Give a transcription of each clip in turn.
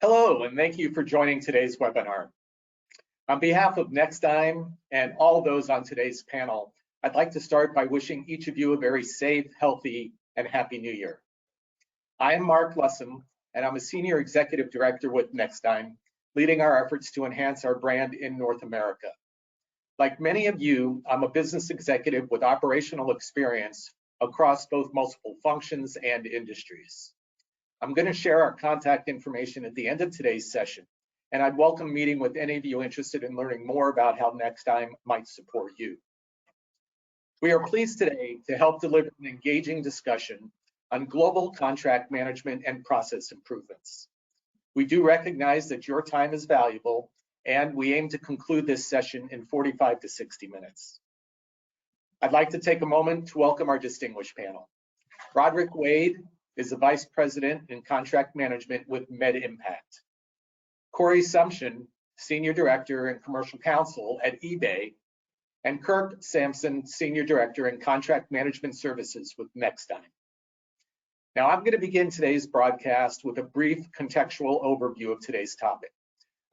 Hello, and thank you for joining today's webinar. On behalf of NextDime and all those on today's panel, I'd like to start by wishing each of you a very safe, healthy, and happy New Year. I am Mark Lussum, and I'm a Senior Executive Director with NextDime, leading our efforts to enhance our brand in North America. Like many of you, I'm a business executive with operational experience across both multiple functions and industries. I'm going to share our contact information at the end of today's session, and I'd welcome meeting with any of you interested in learning more about how NextDime might support you. We are pleased today to help deliver an engaging discussion on global contract management and process improvements. We do recognize that your time is valuable, and we aim to conclude this session in 45 to 60 minutes. I'd like to take a moment to welcome our distinguished panel. Roderick Wade is the Vice President in Contract Management with MedImpact. Corey Sumption, Senior Director and Commercial Counsel at eBay, and Kirk Sampson, Senior Director in Contract Management Services with NextDime. Now, I'm going to begin today's broadcast with a brief contextual overview of today's topic.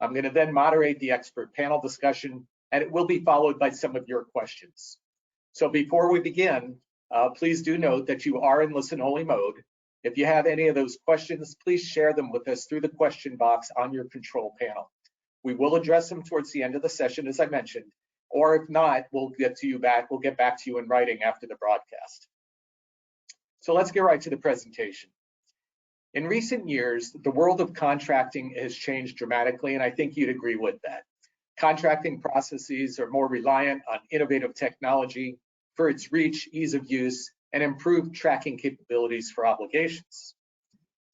I'm going to then moderate the expert panel discussion, and it will be followed by some of your questions. So before we begin, please do note that you are in listen-only mode. If you have any of those questions, please share them with us through the question box on your control panel. We will address them towards the end of the session, as I mentioned, or if not, we'll get back to you in writing after the broadcast. So let's get right to the presentation. In recent years, the world of contracting has changed dramatically, and I think you'd agree with that. Contracting processes are more reliant on innovative technology for its reach, ease of use, and improved tracking capabilities for obligations.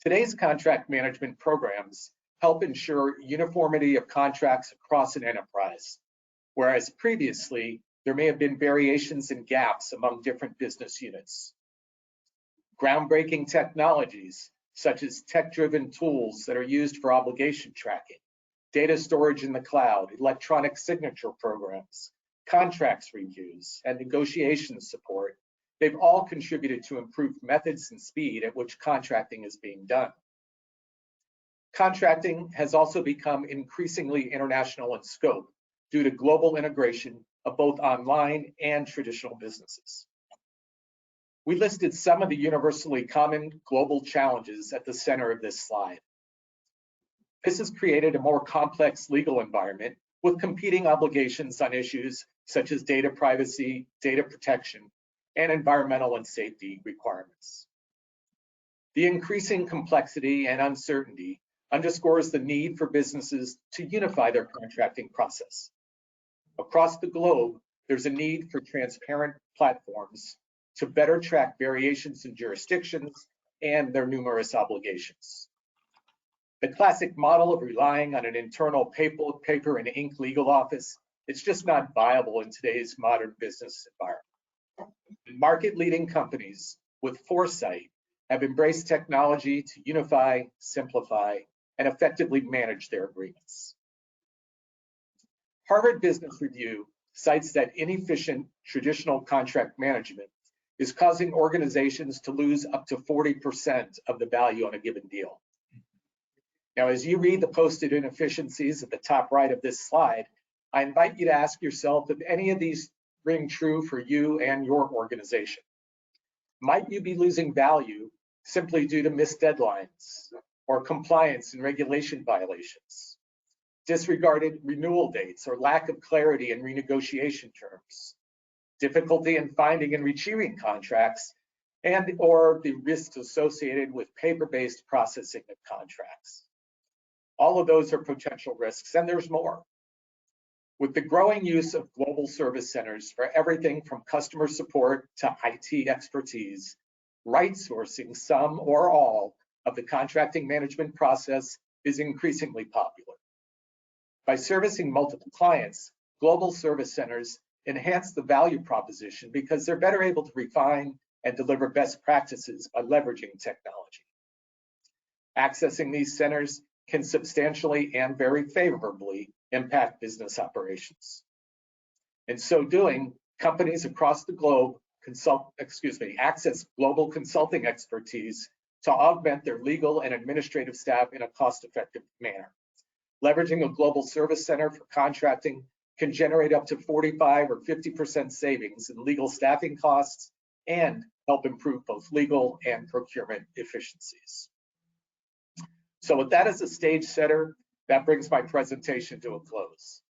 Today's contract management programs help ensure uniformity of contracts across an enterprise, whereas previously there may have been variations and gaps among different business units. Groundbreaking technologies, such as tech-driven tools that are used for obligation tracking, data storage in the cloud, electronic signature programs, contracts reviews, and negotiation support, they've all contributed to improved methods and speed at which contracting is being done. Contracting has also become increasingly international in scope due to global integration of both online and traditional businesses. We listed some of the universally common global challenges at the center of this slide. This has created a more complex legal environment with competing obligations on issues such as data privacy, data protection, and environmental and safety requirements. The increasing complexity and uncertainty underscores the need for businesses to unify their contracting process. Across the globe, there's a need for transparent platforms to better track variations in jurisdictions and their numerous obligations. The classic model of relying on an internal paper and ink legal office, it's just not viable in today's modern business environment. Market-leading companies with foresight have embraced technology to unify, simplify, and effectively manage their agreements. Harvard Business Review cites that inefficient traditional contract management is causing organizations to lose up to 40% of the value on a given deal. Now, as you read the posted inefficiencies at the top right of this slide, I invite you to ask yourself if any of these ring true for you and your organization. Might you be losing value simply due to missed deadlines or compliance and regulation violations, disregarded renewal dates or lack of clarity in renegotiation terms, difficulty in finding and retrieving contracts, and or the risks associated with paper-based processing of contracts? All of those are potential risks, and there's more. With the growing use of global service centers for everything from customer support to IT expertise, RightSourcing some or all of the contracting management process is increasingly popular. By servicing multiple clients, global service centers enhance the value proposition because they're better able to refine and deliver best practices by leveraging technology. Accessing these centers can substantially and very favorably impact business operations. In so doing, companies across the globe access global consulting expertise to augment their legal and administrative staff in a cost-effective manner. Leveraging a global service center for contracting can generate up to 45 or 50% savings in legal staffing costs and help improve both legal and procurement efficiencies. So with that as a stage setter, that brings my presentation to a close.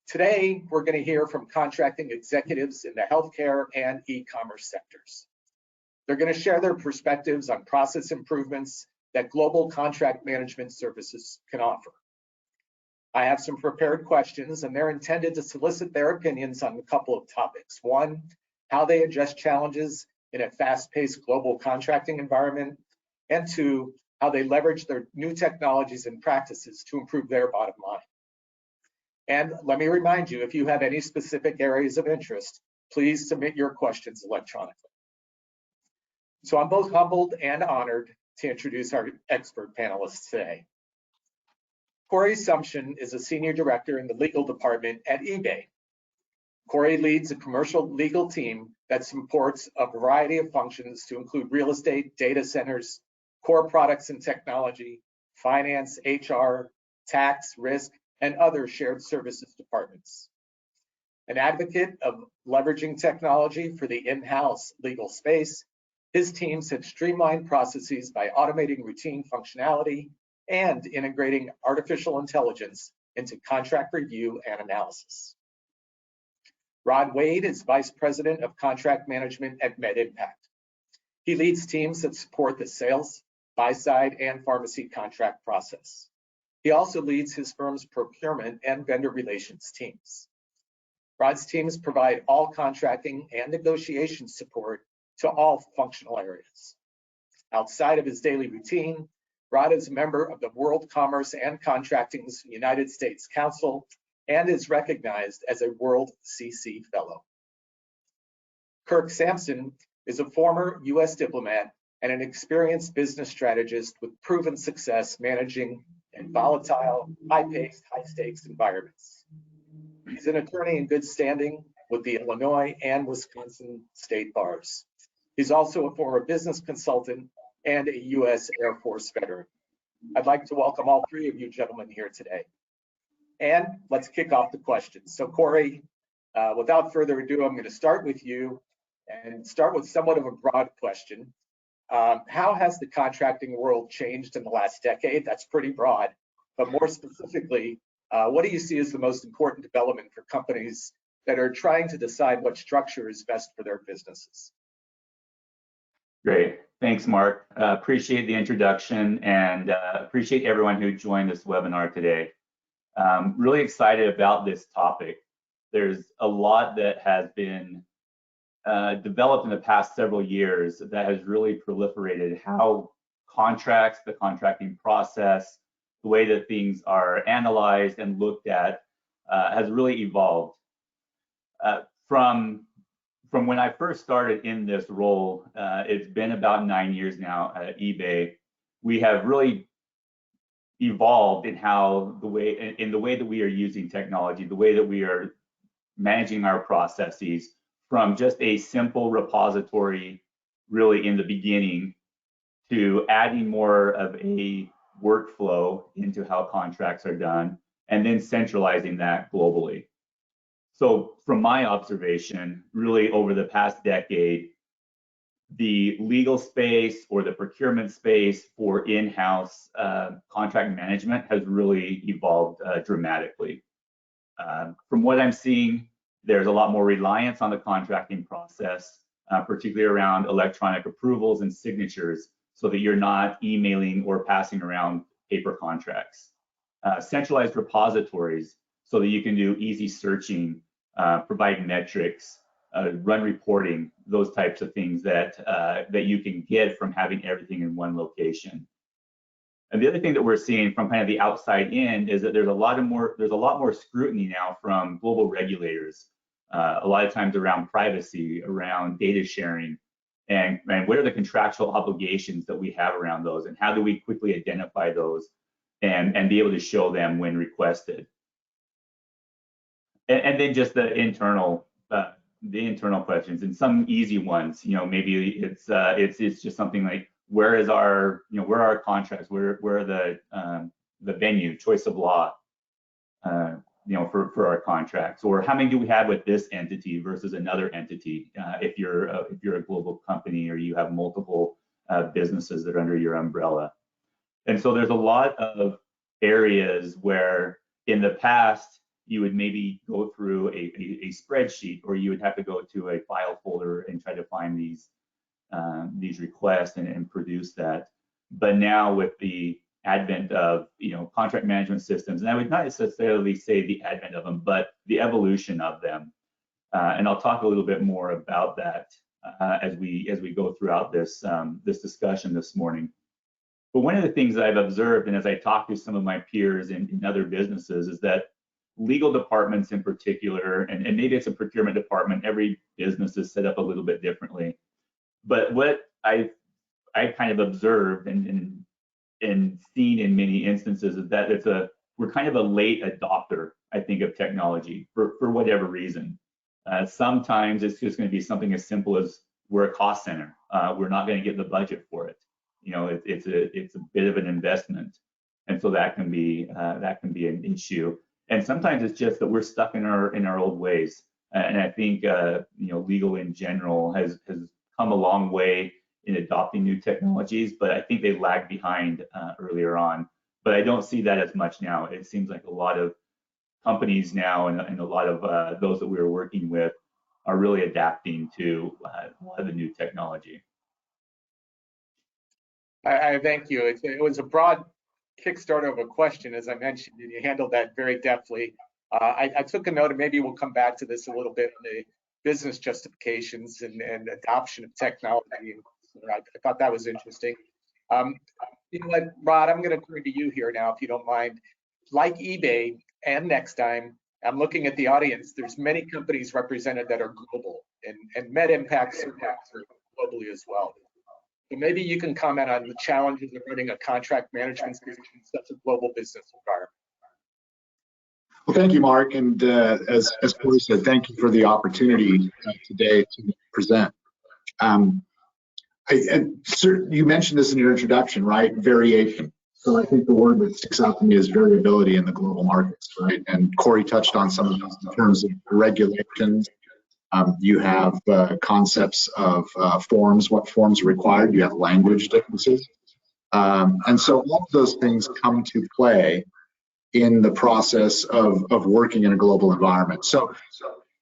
Today, we're going to hear from contracting executives in the healthcare and e-commerce sectors. They're going to share their perspectives on process improvements that global contract management services can offer. I have some prepared questions, and they're intended to solicit their opinions on a couple of topics. One, how they address challenges in a fast-paced global contracting environment, and two, how they leverage their new technologies and practices to improve their bottom line. And let me remind you, if you have any specific areas of interest, please submit your questions electronically. So I'm both humbled and honored to introduce our expert panelists today. Corey Sumption is a senior director in the legal department at eBay. Corey leads a commercial legal team that supports a variety of functions to include real estate, data centers, core products and technology, finance, HR, tax, risk, and other shared services departments. An advocate of leveraging technology for the in-house legal space, his teams have streamlined processes by automating routine functionality and integrating artificial intelligence into contract review and analysis. Rod Wade is Vice President of Contract Management at MedImpact. He leads teams that support the sales, buy-side, and pharmacy contract process. He also leads his firm's procurement and vendor relations teams. Rod's teams provide all contracting and negotiation support to all functional areas. Outside of his daily routine, Rod is a member of the World Commerce and Contracting's United States Council and is recognized as a World CC Fellow. Kirk Sampson is a former US diplomat and an experienced business strategist with proven success managing in volatile, high-paced, high-stakes environments. He's an attorney in good standing with the Illinois and Wisconsin state bars. He's also a former business consultant and a US Air Force veteran. I'd like to welcome all three of you gentlemen here today. And let's kick off the questions. So Corey, without further ado, I'm going to start with you and start with somewhat of a broad question. How has the contracting world changed in the last decade? That's pretty broad, but more specifically, what do you see as the most important development for companies that are trying to decide what structure is best for their businesses? Great, thanks, Mark. Appreciate the introduction and appreciate everyone who joined this webinar today. Really excited about this topic. There's a lot that has been developed in the past several years that has really proliferated how contracts, the contracting process, the way that things are analyzed and looked at has really evolved. From when I first started in this role, it's been about 9 years now at eBay. We have really evolved in the way that we are using technology, the way that we are managing our processes, from just a simple repository really in the beginning to adding more of a workflow into how contracts are done and then centralizing that globally. So from my observation, really over the past decade, the legal space or the procurement space for in-house contract management has really evolved dramatically. From what I'm seeing, there's a lot more reliance on the contracting process, particularly around electronic approvals and signatures, so that you're not emailing or passing around paper contracts. Centralized repositories, so that you can do easy searching, provide metrics, run reporting, those types of things that you can get from having everything in one location. And the other thing that we're seeing from kind of the outside in is that there's a lot more scrutiny now from global regulators, a lot of times around privacy, around data sharing, and what are the contractual obligations that we have around those, and how do we quickly identify those and be able to show them when requested. And then just the internal questions, and some easy ones. You know, maybe it's just something like, where is our, where are our contracts? Where are the venue, choice of law, for our contracts? Or how many do we have with this entity versus another entity? If you're a global company or you have multiple businesses that are under your umbrella. And so there's a lot of areas where in the past you would maybe go through a spreadsheet, or you would have to go to a file folder and try to find these requests and produce that. But now with the advent of contract management systems, and I would not necessarily say the advent of them, but the evolution of them, and I'll talk a little bit more about that as we go throughout this discussion this morning. But one of the things that I've observed, and as I talk to some of my peers in other businesses, is that legal departments in particular, and maybe it's a procurement department, every business is set up a little bit differently. But what I kind of observed and seen in many instances is that we're kind of a late adopter, I think, of technology for whatever reason. Sometimes it's just going to be something as simple as we're a cost center. We're not going to get the budget for it. It's a bit of an investment, and so that can be an issue. And sometimes it's just that we're stuck in our old ways. And I think legal in general has come a long way in adopting new technologies, but I think they lagged behind earlier on. But I don't see that as much now. It seems like a lot of companies now and a lot of those that we are working with are really adapting to a lot of the new technology. I thank you. It was a broad kickstarter of a question, as I mentioned, and you handled that very deftly. I took a note, and maybe we'll come back to this a little bit on the business justifications and adoption of technology. I thought that was interesting. You know what, Rod, I'm going to turn to you here now, if you don't mind. Like eBay and Nextime, I'm looking at the audience. There's many companies represented that are global, and MedImpact impacts are globally as well. So maybe you can comment on the challenges of running a contract management system in such a global business environment. Well, thank you, Mark. And as Corey said, thank you for the opportunity today to present. You mentioned this in your introduction, right? Variation. So I think the word that sticks out to me is variability in the global markets, right? And Corey touched on some of those in terms of regulations. You have concepts of forms, what forms are required. You have language differences. And so all of those things come to play in the process of working in a global environment. So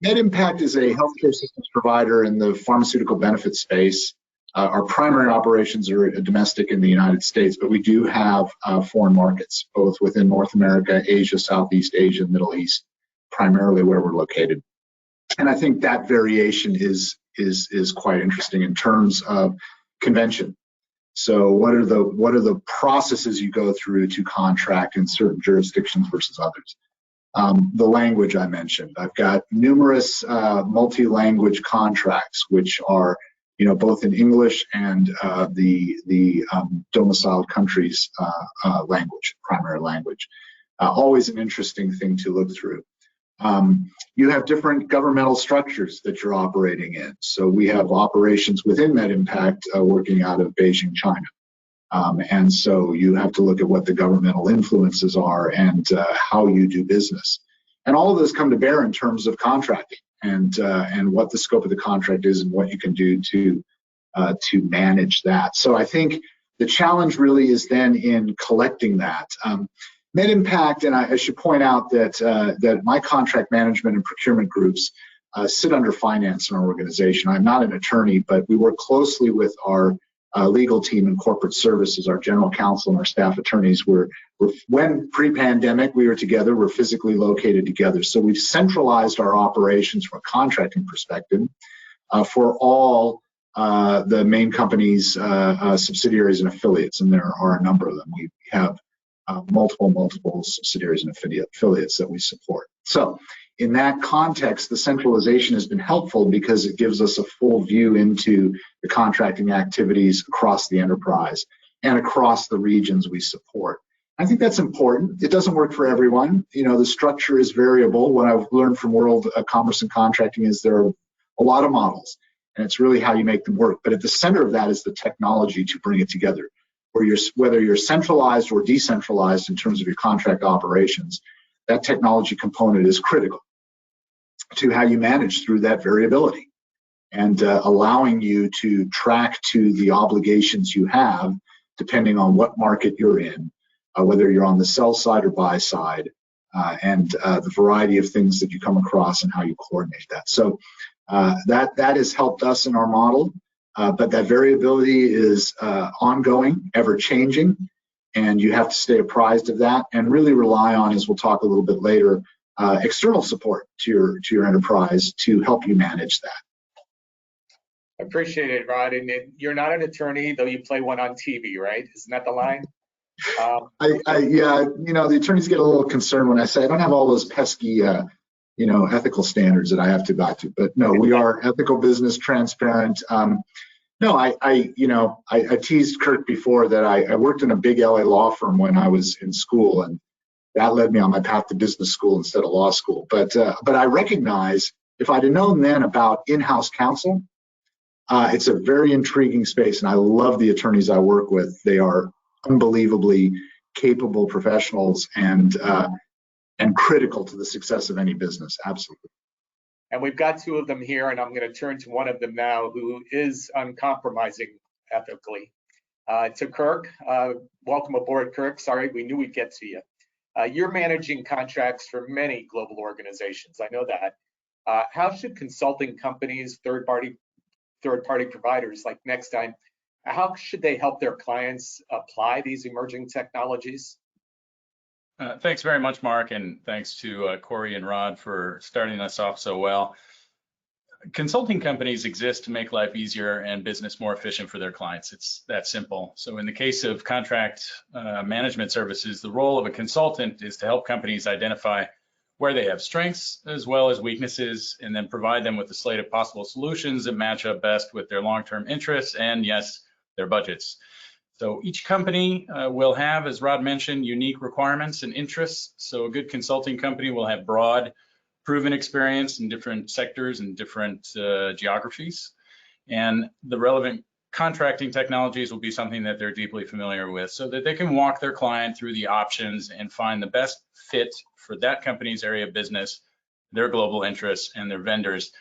MedImpact is a healthcare systems provider in the pharmaceutical benefit space. Our primary operations are domestic in the United States, but we do have foreign markets, both within North America, Asia, Southeast Asia, Middle East, primarily where we're located. And I think that variation is quite interesting in terms of convention. So what are the processes you go through to contract in certain jurisdictions versus others? The language I mentioned. I've got numerous multi-language contracts, which are both in English and the domiciled country's language, primary language. Always an interesting thing to look through. You have different governmental structures that you're operating in. So we have operations within MedImpact working out of Beijing, China. And so you have to look at what the governmental influences are and how you do business. And all of those come to bear in terms of contracting and what the scope of the contract is and what you can do to manage that. So I think the challenge really is then in collecting that. MedImpact, and I should point out that my contract management and procurement groups sit under finance in our organization. I'm not an attorney, but we work closely with our legal team and corporate services, our general counsel and our staff attorneys. When pre-pandemic we were together, we're physically located together. So we've centralized our operations from a contracting perspective for all the main companies, subsidiaries and affiliates, and there are a number of them. We have multiple subsidiaries and affiliates that we support. So in that context, the centralization has been helpful because it gives us a full view into the contracting activities across the enterprise and across the regions we support. I think that's important. It doesn't work for everyone. The structure is variable. What I've learned from World Commerce and Contracting is there are a lot of models. and it's really how you make them work. But at the center of that is the technology to bring it together, whether you're centralized or decentralized in terms of your contract operations, that technology component is critical to how you manage through that variability and allowing you to track to the obligations you have depending on what market you're in, whether you're on the sell side or buy side, and the variety of things that you come across and how you coordinate that. So that has helped us in our model, but that variability is ongoing, ever changing, and you have to stay apprised of that and really rely on, as we'll talk a little bit later, external support to your enterprise to help you manage that. Appreciate it, Rod. And you're not an attorney, though you play one on TV, right? Isn't that the line? Yeah, the attorneys get a little concerned when I say I don't have all those pesky, ethical standards that I have to abide to. But no, we are ethical business, transparent. No, I teased Kirk before that I worked in a big LA law firm when I was in school, and that led me on my path to business school instead of law school. But I recognize if I'd have known then about in-house counsel, it's a very intriguing space, and I love the attorneys I work with. They are unbelievably capable professionals and critical to the success of any business. Absolutely. And we've got two of them here, and I'm going to turn to one of them now who is uncompromising ethically. To Kirk, welcome aboard, Kirk. Sorry, we knew we'd get to you. You're managing contracts for many global organizations. I know that. How should consulting companies, third-party providers like NextTime, how should they help their clients apply these emerging technologies? Thanks very much, Mark, and thanks to Corey and Rod for starting us off so well. Consulting companies exist to make life easier and business more efficient for their clients. It's that simple. So in the case of contract management services, the role of a consultant is to help companies identify where they have strengths as well as weaknesses, and then provide them with a slate of possible solutions that match up best with their long-term interests and, yes, their budgets. So each company will have, as Rod mentioned, unique requirements and interests. So a good consulting company will have broad, proven experience in different sectors and different geographies. And the relevant contracting technologies will be something that they're deeply familiar with so that they can walk their client through the options and find the best fit for that company's area of business, their global interests, and their vendors.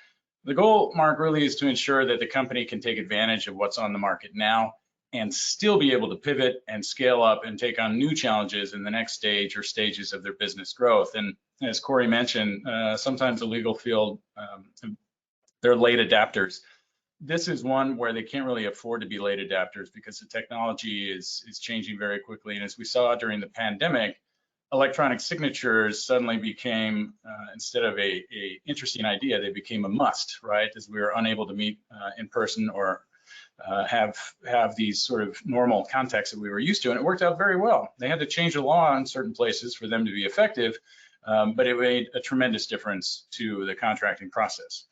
The goal, Mark, really is to ensure that the company can take advantage of what's on the market now and still be able to pivot and scale up and take on new challenges in the next stage or stages of their business growth. And as Corey mentioned, sometimes the legal field, they're late adapters. This is one where they can't really afford to be late adapters because the technology is changing very quickly. And as we saw during the pandemic, electronic signatures suddenly became, instead of a interesting idea, they became a must, right? As we were unable to meet in person or have these sort of normal contexts that we were used to, and it worked out very well. They had to change the law in certain places for them to be effective, but it made a tremendous difference to the contracting process.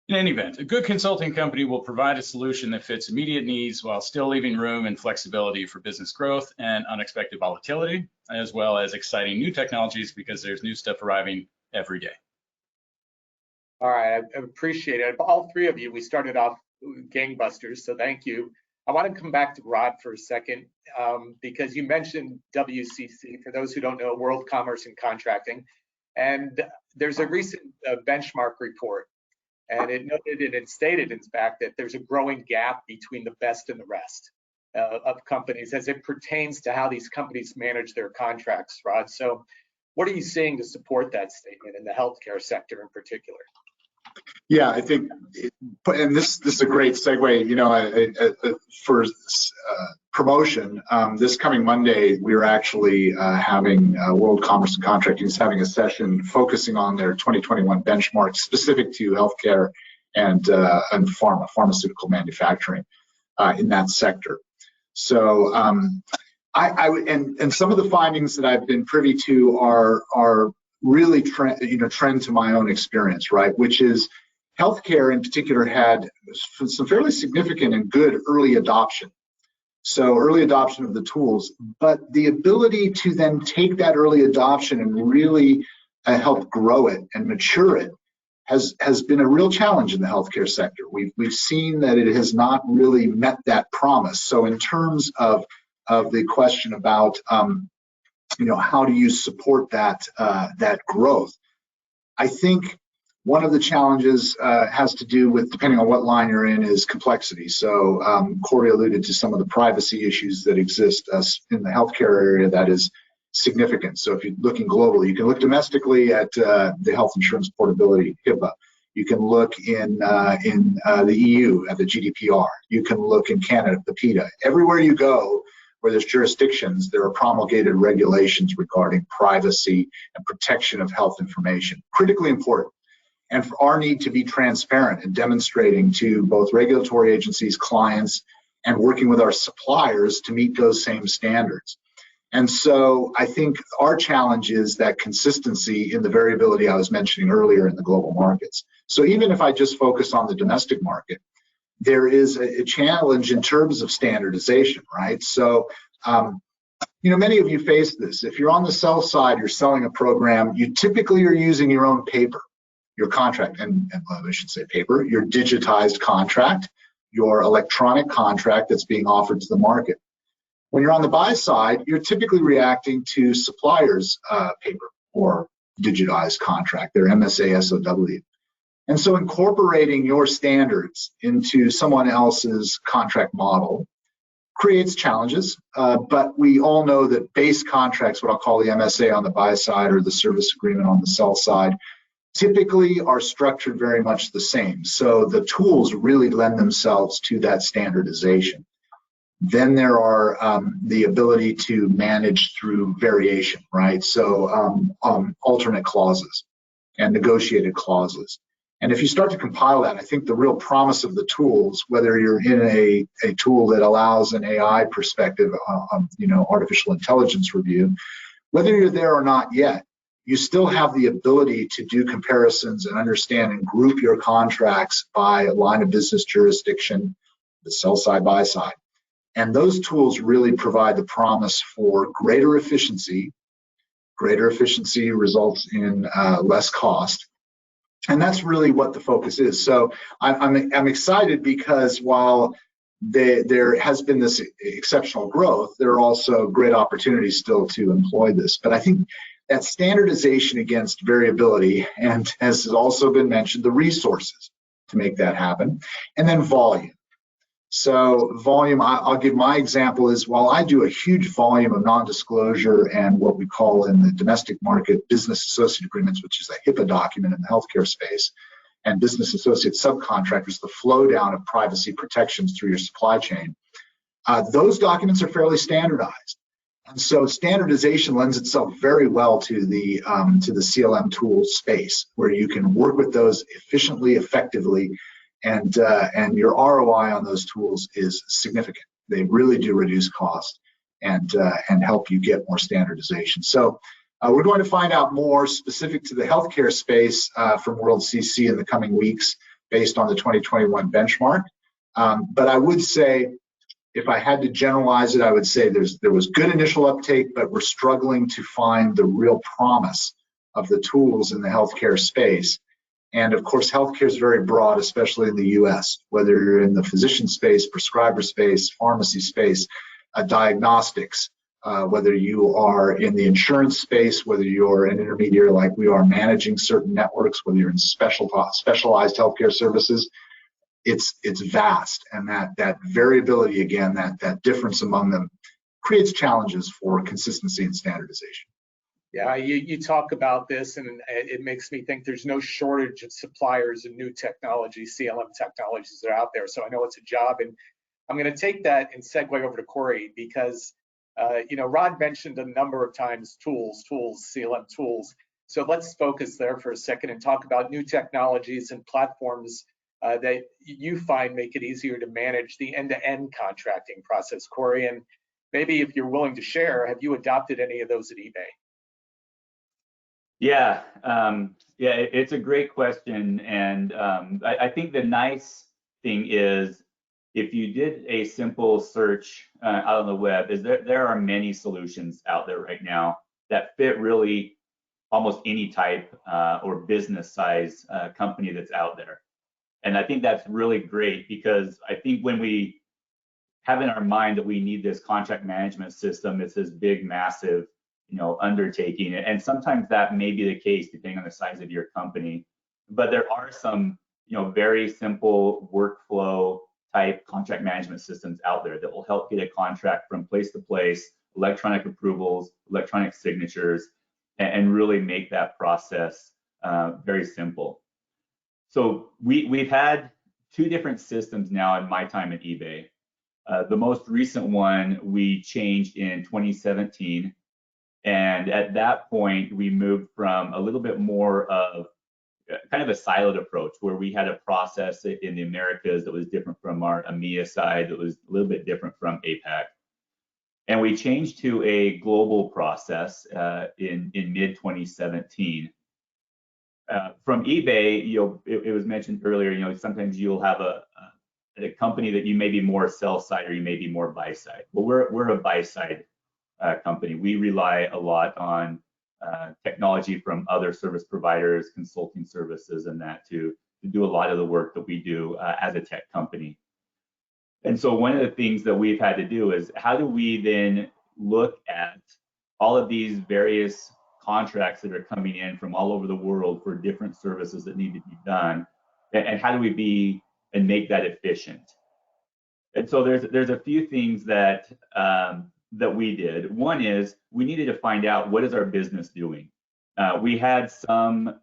In any event, a good consulting company will provide a solution that fits immediate needs while still leaving room and flexibility for business growth and unexpected volatility, as well as exciting new technologies because there's new stuff arriving every day. All right, I appreciate it. All three of you, we started off gangbusters, so thank you. I want to come back to Rod for a second because you mentioned WCC, for those who don't know, World Commerce and Contracting, and there's a recent benchmark report, and it noted and it stated, in fact, that there's a growing gap between the best and the rest of companies as it pertains to how these companies manage their contracts, Rod. So what are you seeing to support that statement in the healthcare sector in particular? Yeah, I think, and this is a great segue, for promotion. This coming Monday, we're actually having World Commerce and Contracting is having a session focusing on their 2021 benchmarks specific to healthcare and pharmaceutical manufacturing in that sector. So and some of the findings that I've been privy to are really trend to my own experience, right? Which is healthcare in particular had some fairly significant and good early adoption. So early adoption of the tools, but the ability to then take that early adoption and really help grow it and mature it has been a real challenge in the healthcare sector. We've seen that it has not really met that promise. So in terms of the question about how do you support that growth, I think one of the challenges has to do with, depending on what line you're in, is complexity. So Corey alluded to some of the privacy issues that exist in the healthcare area that is significant. So if you're looking globally, you can look domestically at the health insurance portability, HIPAA. You can look in the EU at the GDPR. You can look in Canada, the PETA. Everywhere you go where there's jurisdictions, there are promulgated regulations regarding privacy and protection of health information. Critically important. And for our need to be transparent and demonstrating to both regulatory agencies, clients, and working with our suppliers to meet those same standards. And so I think our challenge is that consistency in the variability I was mentioning earlier in the global markets. So even if I just focus on the domestic market, there is a challenge in terms of standardization, right? So, many of you face this. If you're on the sell side, you're selling a program, you typically are using your own paper, your contract, and I should say paper, your digitized contract, your electronic contract that's being offered to the market. When you're on the buy side, you're typically reacting to suppliers' paper or digitized contract, their MSA SOW. And so incorporating your standards into someone else's contract model creates challenges, but we all know that base contracts, what I'll call the MSA on the buy side or the service agreement on the sell side, typically are structured very much the same. So the tools really lend themselves to that standardization. Then there are the ability to manage through variation, right? So alternate clauses and negotiated clauses. And if you start to compile that, I think the real promise of the tools, whether you're in a tool that allows an AI perspective, artificial intelligence review, whether you're there or not yet, you still have the ability to do comparisons and understand and group your contracts by line of business jurisdiction, the sell side, buy side. And those tools really provide the promise for greater efficiency. Greater efficiency results in less cost. And that's really what the focus is. So I'm excited because while there has been this exceptional growth, there are also great opportunities still to employ this. But I think that standardization against variability, and as has also been mentioned, the resources to make that happen, and then volume. So volume, I'll give my example is while I do a huge volume of non-disclosure and what we call in the domestic market business associate agreements, which is a HIPAA document in the healthcare space, and business associate subcontractors, the flow down of privacy protections through your supply chain, those documents are fairly standardized. And so standardization lends itself very well to the CLM tool space, where you can work with those efficiently, effectively, and your ROI on those tools is significant. They really do reduce cost and help you get more standardization. So we're going to find out more specific to the healthcare space from World CC in the coming weeks based on the 2021 benchmark. But I would say, if I had to generalize it, I would say there was good initial uptake, but we're struggling to find the real promise of the tools in the healthcare space. And of course, healthcare is very broad, especially in the US, whether you're in the physician space, prescriber space, pharmacy space, diagnostics, whether you are in the insurance space, whether you're an intermediary like we are managing certain networks, whether you're in specialized healthcare services, it's vast. And that variability, again, that difference among them creates challenges for consistency and standardization. Yeah, you talk about this, and it makes me think there's no shortage of suppliers and new technologies, CLM technologies that are out there. So I know it's a job, and I'm going to take that and segue over to Corey because, Rod mentioned a number of times tools, CLM tools. So let's focus there for a second and talk about new technologies and platforms that you find make it easier to manage the end-to-end contracting process, Corey. And maybe if you're willing to share, have you adopted any of those at eBay? Yeah, it's a great question, and I think the nice thing is, if you did a simple search out on the web, is there are many solutions out there right now that fit really almost any type or business size company that's out there. And I think that's really great, because I think when we have in our mind that we need this contract management system, it's this big, massive, undertaking. And sometimes that may be the case depending on the size of your company. But there are some, very simple workflow type contract management systems out there that will help get a contract from place to place, electronic approvals, electronic signatures, and really make that process very simple. So we've had 2 different systems now in my time at eBay. The most recent one we changed in 2017. And at that point, we moved from a little bit more of kind of a siloed approach, where we had a process in the Americas that was different from our EMEA side, that was a little bit different from APAC. And we changed to a global process in mid 2017. From eBay, it was mentioned earlier, sometimes you'll have a company that you may be more sell side or you may be more buy side. Well, we're a buy side company. We rely a lot on technology from other service providers, consulting services, and that to do a lot of the work that we do as a tech company. And so one of the things that we've had to do is, how do we then look at all of these various contracts that are coming in from all over the world for different services that need to be done, and how do we be and make that efficient? And so there's a few things that that we did. One is, we needed to find out, what is our business doing? We had some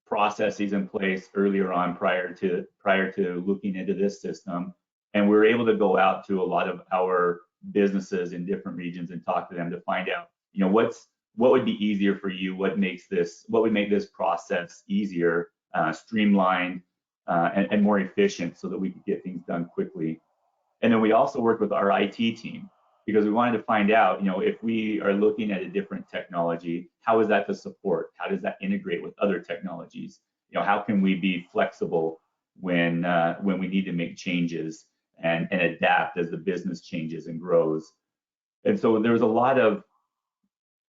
processes in place earlier on prior to looking into this system, and we were able to go out to a lot of our businesses in different regions and talk to them to find out, what would be easier for you, what would make this process easier, streamlined, and more efficient, so that we could get things done quickly. And then we also worked with our IT team, because we wanted to find out, if we are looking at a different technology, how is that to support? How does that integrate with other technologies? How can we be flexible when we need to make changes and adapt as the business changes and grows? And so there was a lot of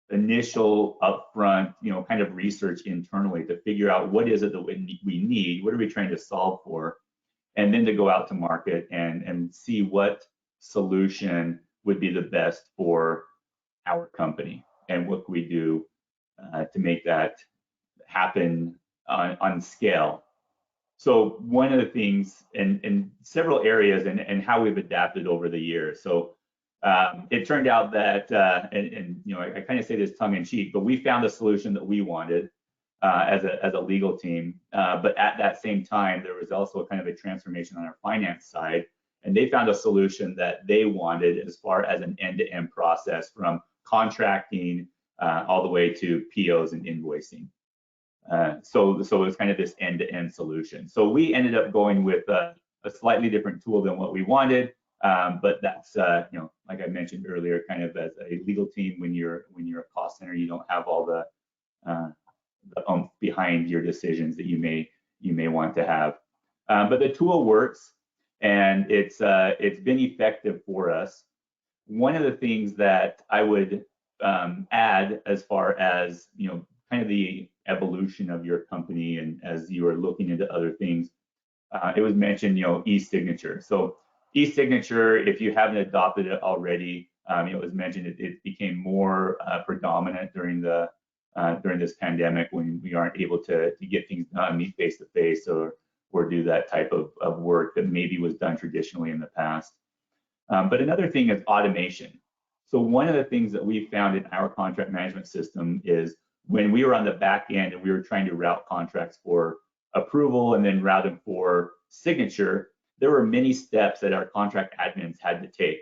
initial upfront, kind of research internally to figure out, what is it that we need? What are we trying to solve for? And then to go out to market and see what solution would be the best for our company, and what can we do to make that happen on scale. So one of the things in several areas, and how we've adapted over the years. So it turned out that, I kind of say this tongue in cheek, but we found a solution that we wanted as a legal team. But at that same time, there was also a kind of a transformation on our finance side, and they found a solution that they wanted as far as an end-to-end process, from contracting all the way to POs and invoicing. So it was kind of this end-to-end solution. So we ended up going with a slightly different tool than what we wanted, but that's like I mentioned earlier, kind of as a legal team, when you're a cost center, you don't have all the behind your decisions that you may want to have. But the tool works, and it's been effective for us. One of the things that I would add, as far as kind of the evolution of your company, and as you are looking into other things, it was mentioned, e-signature. So e-signature, if you haven't adopted it already, it was mentioned it became more predominant during this pandemic, when we aren't able to get things done, meet face to face, or do that type of work that maybe was done traditionally in the past. But another thing is automation. So one of the things that we found in our contract management system is, when we were on the back end and we were trying to route contracts for approval and then route them for signature, there were many steps that our contract admins had to take.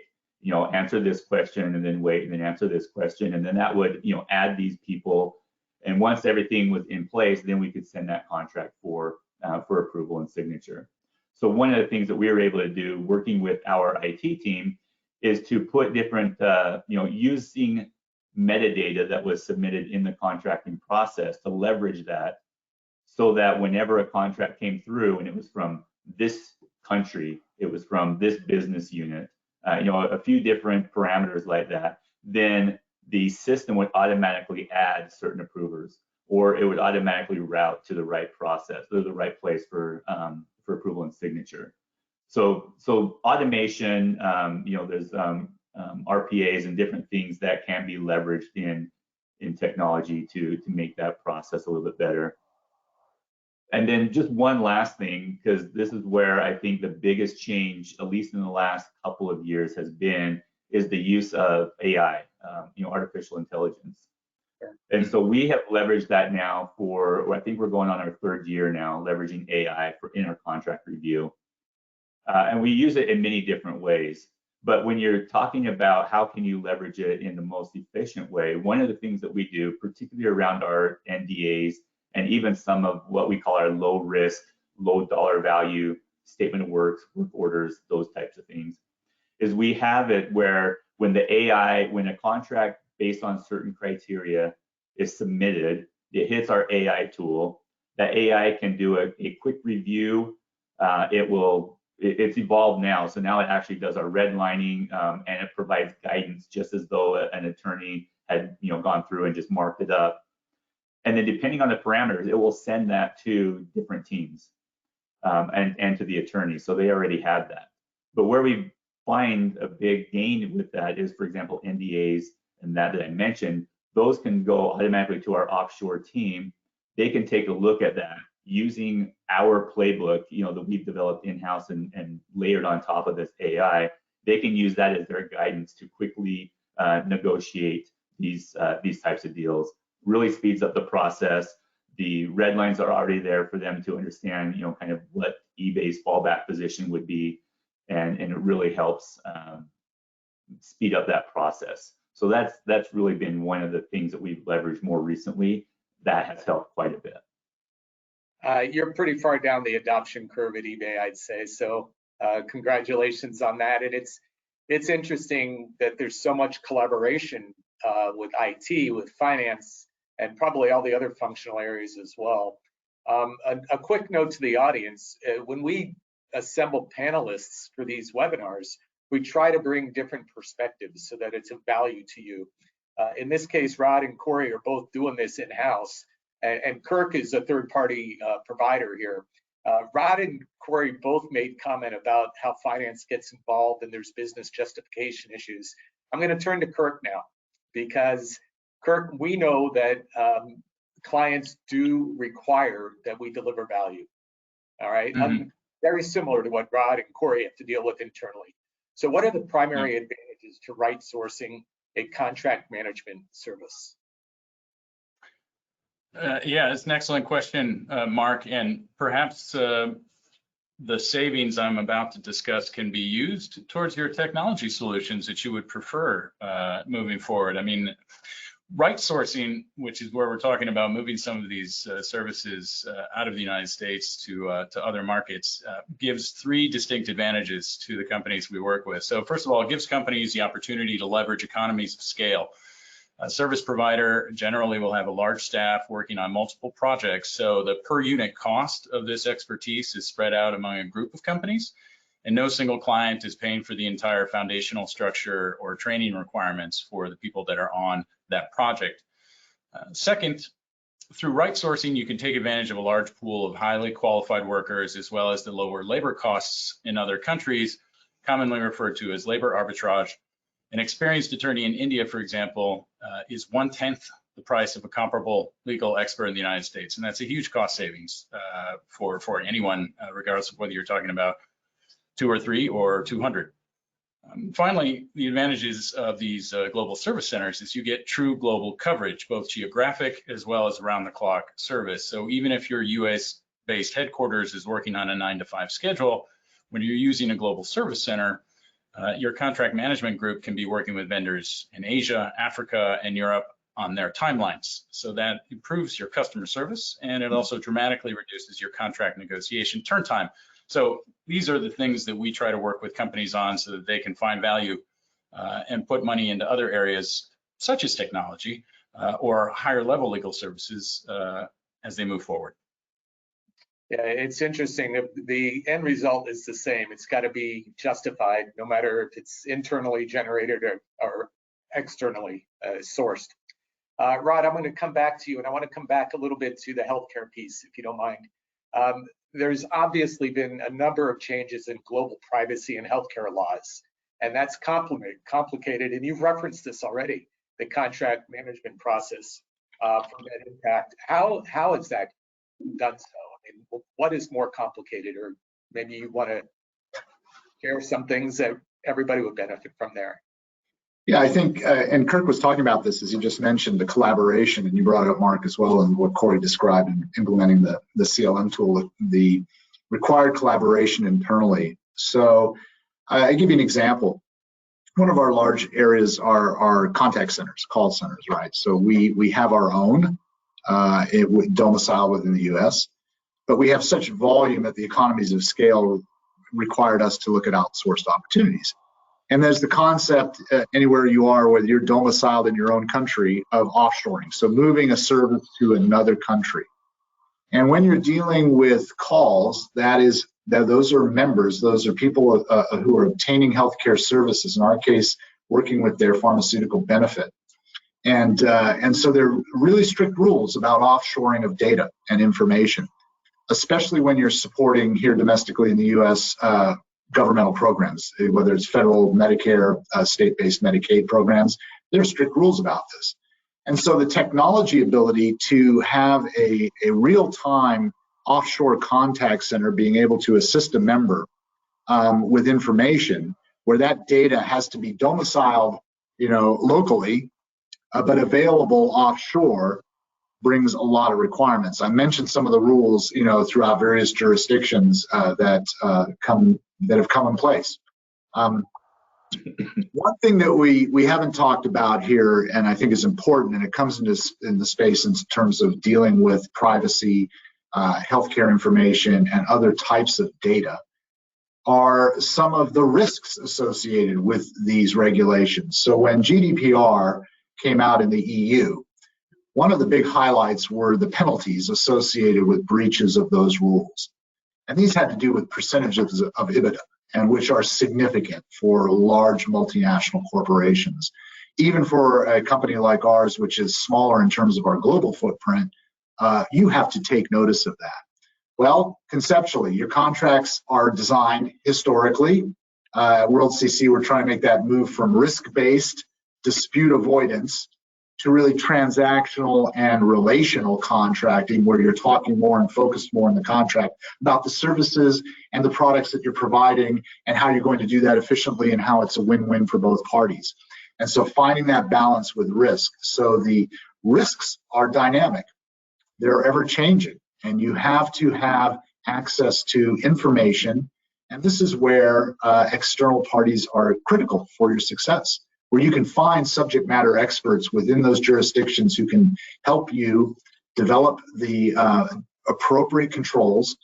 Answer this question and then wait, and then answer this question, and then that would add these people. And once everything was in place, then we could send that contract for approval and signature. So one of the things that we were able to do, working with our IT team, is to put different, using metadata that was submitted in the contracting process, to leverage that, so that whenever a contract came through and it was from this country, it was from this business unit, a few different parameters like that, then the system would automatically add certain approvers. or it would automatically route to the right process or the right place for approval and signature. So automation, there's RPAs and different things that can be leveraged in technology to make that process a little bit better. And then just one last thing, because this is where I think the biggest change, at least in the last couple of years, has been, is the use of AI, artificial intelligence. Sure. And so we have leveraged that now for, I think we're going on our 3rd year now, leveraging AI in our contract review. And we use it in many different ways. But when you're talking about how can you leverage it in the most efficient way, one of the things that we do, particularly around our NDAs, and even some of what we call our low risk, low dollar value statement of works, work orders, those types of things, is we have it where when a contract based on certain criteria is submitted, it hits our AI tool. That AI can do a quick review. It's evolved now, so now it actually does our redlining, and it provides guidance just as though an attorney had gone through and just marked it up. And then depending on the parameters, it will send that to different teams and to the attorney. So they already have that. But where we find a big gain with that is, for example, NDAs and that I mentioned, those can go automatically to our offshore team. They can take a look at that using our playbook, that we've developed in-house and layered on top of this AI. They can use that as their guidance to quickly negotiate these types of deals. Really speeds up the process. The red lines are already there for them to understand, kind of what eBay's fallback position would be, and it really helps speed up that process. So that's really been one of the things that we've leveraged more recently that has helped quite a bit. You're pretty far down the adoption curve at eBay, I'd say. So congratulations on that. And it's interesting that there's so much collaboration with IT, with finance, and probably all the other functional areas as well. A quick note to the audience, when we assemble panelists for these webinars, we try to bring different perspectives so that it's of value to you. In this case, Rod and Corey are both doing this in-house, and Kirk is a third-party provider here. Rod and Corey both made comment about how finance gets involved and there's business justification issues. I'm going to turn to Kirk now, because Kirk, we know that clients do require that we deliver value. All right, very similar to what Rod and Corey have to deal with internally. So what are the primary advantages to RightSourcing a contract management service? Yeah, it's an excellent question, Mark, and perhaps the savings I'm about to discuss can be used towards your technology solutions that you would prefer moving forward. I mean, RightSourcing, which is where we're talking about moving some of these services out of the United States to other markets, gives 3 distinct advantages to the companies we work with. So first of all, it gives companies the opportunity to leverage economies of scale. A service provider generally will have a large staff working on multiple projects, so the per unit cost of this expertise is spread out among a group of companies, and no single client is paying for the entire foundational structure or training requirements for the people that are on that project. Second, through RightSourcing, you can take advantage of a large pool of highly qualified workers, as well as the lower labor costs in other countries, commonly referred to as labor arbitrage. An experienced attorney in India, for example, is 1/10 the price of a comparable legal expert in the United States, and that's a huge cost savings for anyone, regardless of whether you're talking about 2 or 3 or 200. Finally, the advantages of these global service centers is you get true global coverage, both geographic as well as around-the-clock service. So even if your US-based headquarters is working on a 9-to-5 schedule, when you're using a global service center, your contract management group can be working with vendors in Asia, Africa, and Europe on their timelines. So that improves your customer service, and it also dramatically reduces your contract negotiation turn time. So these are the things that we try to work with companies on so that they can find value and put money into other areas, such as technology or higher level legal services as they move forward. Yeah, it's interesting. The end result is the same. It's got to be justified, no matter if it's internally generated or externally sourced. Rod, I'm going to come back to you, and I want to come back a little bit to the healthcare piece, if you don't mind. There's obviously been a number of changes in global privacy and healthcare laws, and that's complicated, and you've referenced this already, the contract management process from that impact. How is that done so? I mean, what is more complicated, or maybe you want to share some things that everybody would benefit from there? Yeah, I think, and Kirk was talking about this as you just mentioned, the collaboration, and you brought it up, Mark, as well, and what Corey described in implementing the CLM tool, the required collaboration internally. So I give you an example. One of our large areas are contact centers, call centers, right? So we have our own domicile within the US, but we have such volume that the economies of scale required us to look at outsourced opportunities. And there's the concept anywhere you are, whether you're domiciled in your own country, of offshoring. So moving a service to another country. And when you're dealing with calls, those are members, those are people who are obtaining healthcare services, in our case, working with their pharmaceutical benefit. And so there are really strict rules about offshoring of data and information, especially when you're supporting here domestically in the US governmental programs, whether it's federal Medicare, state-based Medicaid programs. There are strict rules about this. And so the technology ability to have a real-time offshore contact center being able to assist a member with information where that data has to be domiciled, locally, but available offshore, brings a lot of requirements. I mentioned some of the rules, throughout various jurisdictions that have come in place. One thing that we haven't talked about here, and I think is important, and it comes in the space in terms of dealing with privacy, healthcare information, and other types of data, are some of the risks associated with these regulations. So when GDPR came out in the EU, one of the big highlights were the penalties associated with breaches of those rules. And these had to do with percentages of EBITDA, and which are significant for large multinational corporations. Even for a company like ours, which is smaller in terms of our global footprint, you have to take notice of that. Well, conceptually, your contracts are designed historically. World CC, we're trying to make that move from risk-based dispute avoidance to really transactional and relational contracting, where you're talking more and focused more in the contract about the services and the products that you're providing and how you're going to do that efficiently and how it's a win-win for both parties. And so finding that balance with risk. So the risks are dynamic. They're ever changing, and you have to have access to information. And this is where external parties are critical for your success, where you can find subject matter experts within those jurisdictions who can help you develop the appropriate controls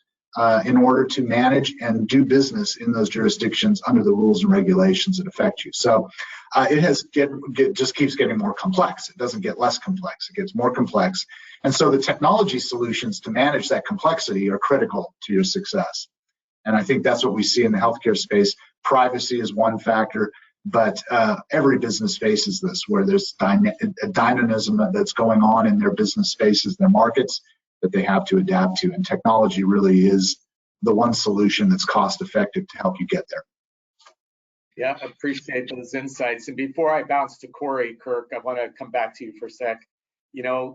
in order to manage and do business in those jurisdictions under the rules and regulations that affect you. So it just keeps getting more complex. It doesn't get less complex, it gets more complex. And so the technology solutions to manage that complexity are critical to your success. And I think that's what we see in the healthcare space. Privacy is one factor, but every business faces this, where there's a dynamism that's going on in their business spaces, their markets, that they have to adapt to. And technology really is the one solution that's cost effective to help you get there. Yeah, I appreciate those insights. And before I bounce to Corey, Kirk, I want to come back to you for a sec. Sure.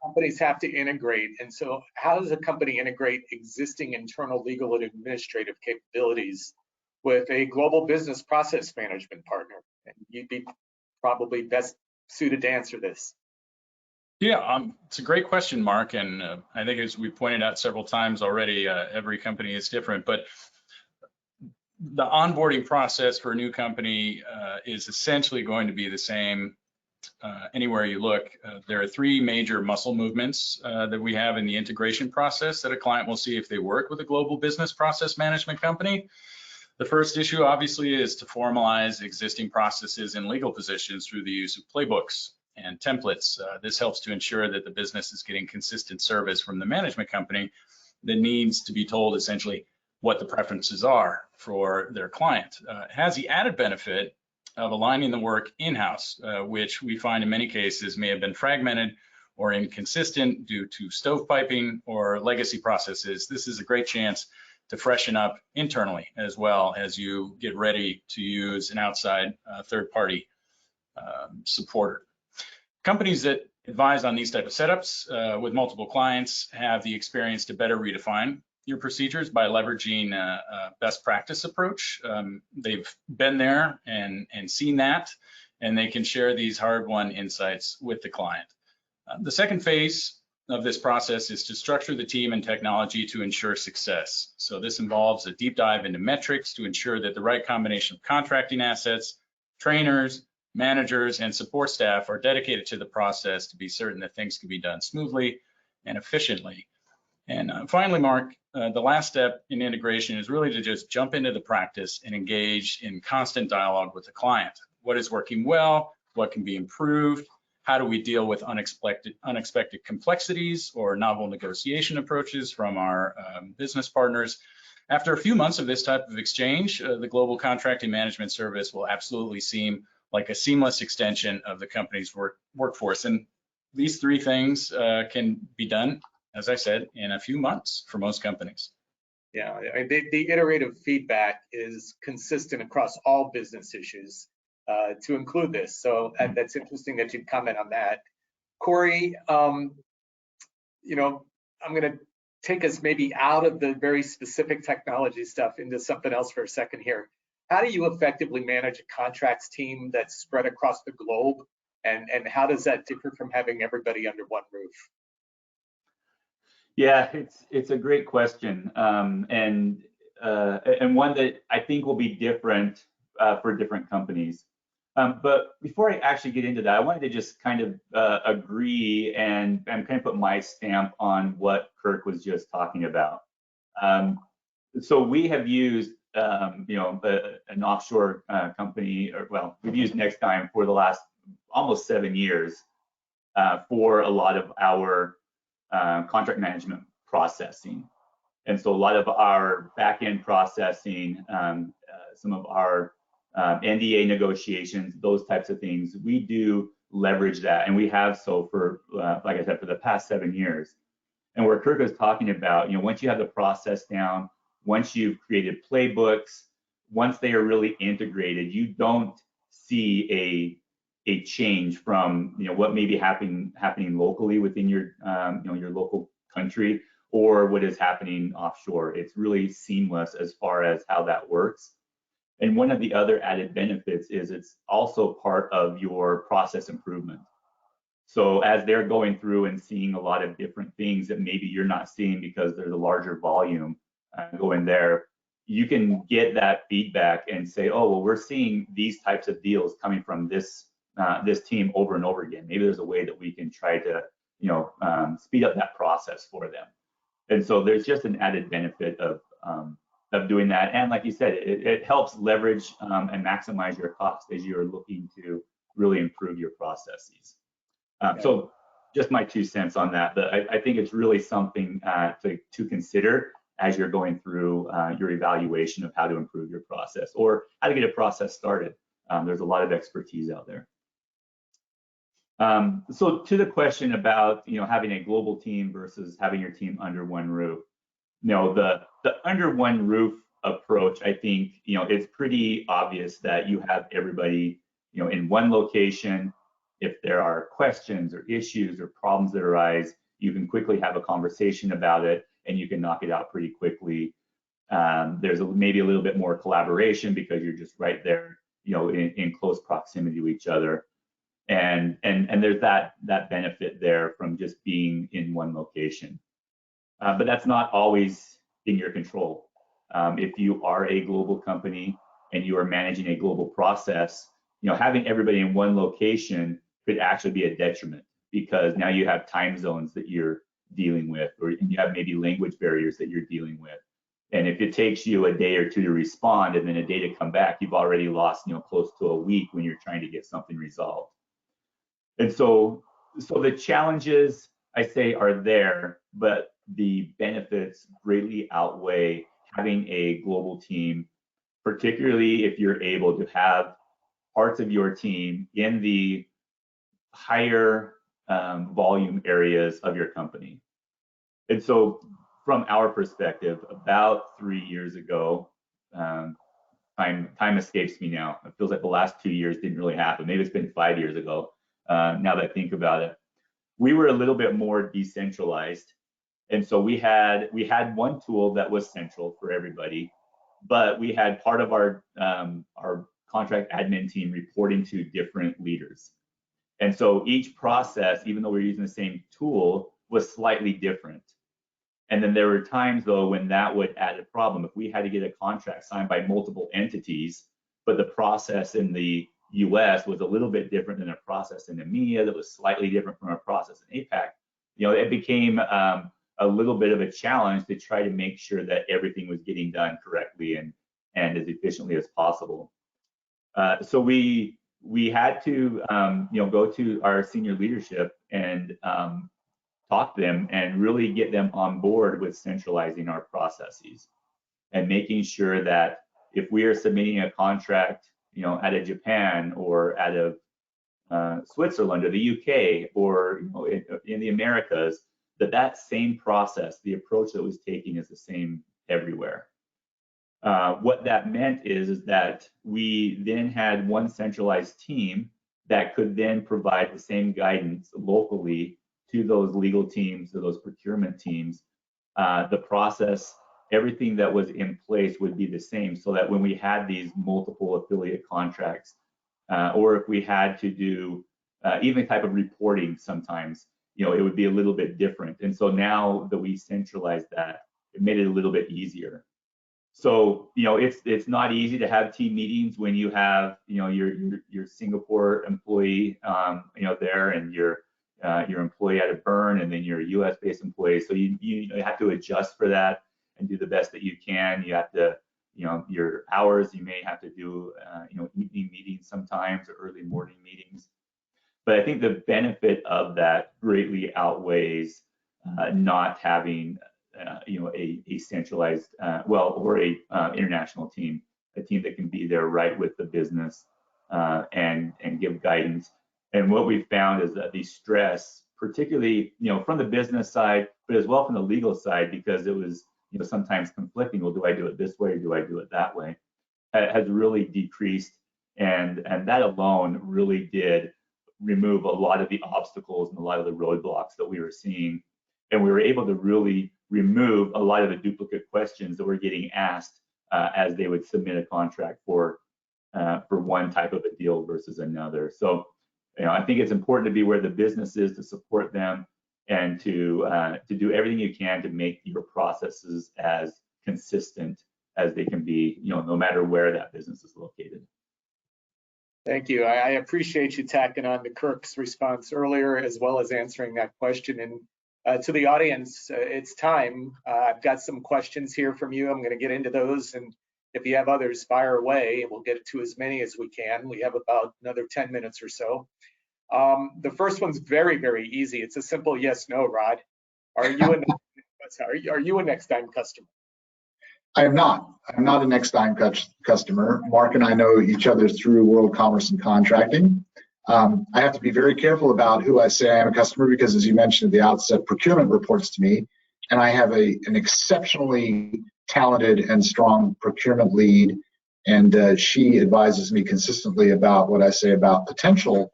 Companies have to integrate. And so how does a company integrate existing internal legal and administrative capabilities with a global business process management partner? And you'd be probably best suited to answer this. Yeah, it's a great question, Mark. And I think, as we pointed out several times already, every company is different. But the onboarding process for a new company is essentially going to be the same anywhere you look. There are three major muscle movements that we have in the integration process that a client will see if they work with a global business process management company. The first issue, obviously, is to formalize existing processes and legal positions through the use of playbooks and templates. This helps to ensure that the business is getting consistent service from the management company that needs to be told essentially what the preferences are for their client. It has the added benefit of aligning the work in-house, which we find in many cases may have been fragmented or inconsistent due to stovepiping or legacy processes. This is a great chance to freshen up internally as well as you get ready to use an outside third-party supporter. Companies that advise on these type of setups with multiple clients have the experience to better redefine your procedures by leveraging a best practice approach. They've been there and seen that, and they can share these hard-won insights with the client. The second phase of this process is to structure the team and technology to ensure success. So this involves a deep dive into metrics to ensure that the right combination of contracting assets, trainers, managers, and support staff are dedicated to the process to be certain that things can be done smoothly and efficiently. And finally, Mark, the last step in integration is really to just jump into the practice and engage in constant dialogue with the client. What is working well? What can be improved? How do we deal with unexpected complexities or novel negotiation approaches from our business partners? After a few months of this type of exchange, the global contracting management service will absolutely seem like a seamless extension of the company's workforce. And these three things can be done, as I said, in a few months for most companies. Yeah, the iterative feedback is consistent across all business issues to include this. So that's interesting that you'd comment on that. Corey, you know, I'm going to take us maybe out of the very specific technology stuff into something else for a second here. How do you effectively manage a contracts team that's spread across the globe? And how does that differ from having everybody under one roof? Yeah, it's a great question, and one that I think will be different for different companies. But before I actually get into that, I wanted to just kind of agree and kind of put my stamp on what Kirk was just talking about. So we have used, you know, an offshore company, or well, we've used NextTime for the last almost 7 years for a lot of our contract management processing. And so a lot of our back-end processing, some of our NDA negotiations, those types of things, we do leverage that. And we have so for, like I said, for the past 7 years. And where Kirk was talking about, you know, once you have the process down, once you've created playbooks, once they are really integrated, you don't see a change from, you know, what may be happening locally within your you know, your local country or what is happening offshore. It's really seamless as far as how that works. And one of the other added benefits is it's also part of your process improvement. So as they're going through and seeing a lot of different things that maybe you're not seeing because there's a larger volume going there, you can get that feedback and say, oh, well, we're seeing these types of deals coming from this team over and over again. Maybe there's a way that we can try to, you know, speed up that process for them. And so there's just an added benefit of doing that. And like you said, it helps leverage and maximize your cost as you're looking to really improve your processes. So just my 2 cents on that, but I think it's really something to consider as you're going through your evaluation of how to improve your process or how to get a process started. There's a lot of expertise out there. So to the question about, you know, having a global team versus having your team under one roof, you know, the under one roof approach, I think, you know, it's pretty obvious that you have everybody, you know, in one location. If there are questions or issues or problems that arise, you can quickly have a conversation about it and you can knock it out pretty quickly. There's maybe a little bit more collaboration because you're just right there, you know, in close proximity to each other. And there's that benefit there from just being in one location. But that's not always in your control. If you are a global company and you are managing a global process, you know, having everybody in one location could actually be a detriment because now you have time zones that you're dealing with, or you have maybe language barriers that you're dealing with. And if it takes you a day or two to respond and then a day to come back, you've already lost, you know, close to a week when you're trying to get something resolved. And so the challenges, I say, are there, but the benefits greatly outweigh having a global team, particularly if you're able to have parts of your team in the higher volume areas of your company. And so from our perspective, about 3 years ago, time escapes me now. It feels like the last 2 years didn't really happen. Maybe it's been 5 years ago, now that I think about it. We were a little bit more decentralized. And so we had one tool that was central for everybody, but we had part of our contract admin team reporting to different leaders. And so each process, even though we're using the same tool, was slightly different. And then there were times, though, when that would add a problem. If we had to get a contract signed by multiple entities, but the process in the US was a little bit different than a process in EMEA that was slightly different from a process in APAC, it became a little bit of a challenge to try to make sure that everything was getting done correctly and as efficiently as possible. So we had to go to our senior leadership and talk to them and really get them on board with centralizing our processes and making sure that if we are submitting a contract, out of Japan or out of Switzerland or the UK or in the Americas, that same process, the approach that was taken is the same everywhere. What that meant is that we then had one centralized team that could then provide the same guidance locally to those legal teams, to those procurement teams. The process, everything that was in place would be the same, so that when we had these multiple affiliate contracts, or if we had to do even type of reporting sometimes, it would be a little bit different. And so now that we centralized that, it made it a little bit easier. So, it's not easy to have team meetings when you have, your Singapore employee, there, and your employee out of Bern, and then your US-based employee. So you have to adjust for that and do the best that you can. You have to, your hours, you may have to do, evening meetings sometimes, or early morning meetings. But I think the benefit of that greatly outweighs not having, a centralized, or a international team, a team that can be there right with the business and give guidance. And what we've found is that the stress, particularly, from the business side, but as well from the legal side, because it was, sometimes conflicting. Well, do I do it this way or do I do it that way? Has really decreased, and that alone really did remove a lot of the obstacles and a lot of the roadblocks that we were seeing, and we were able to really remove a lot of the duplicate questions that were getting asked as they would submit a contract for one type of a deal versus another. So, I think it's important to be where the business is, to support them, and to do everything you can to make your processes as consistent as they can be, no matter where that business is located. Thank you. I appreciate you tacking on to Kirk's response earlier, as well as answering that question. And to the audience, it's time. I've got some questions here from you. I'm going to get into those, and if you have others, fire away. We'll get to as many as we can. We have about another 10 minutes or so. The first one's very, very easy. It's a simple yes/no, Rod. Are you a next time customer? I am not. I'm not a next time customer. Mark and I know each other through World Commerce and Contracting. I have to be very careful about who I say I am a customer, because, as you mentioned at the outset, procurement reports to me, and I have an exceptionally talented and strong procurement lead, and she advises me consistently about what I say about potential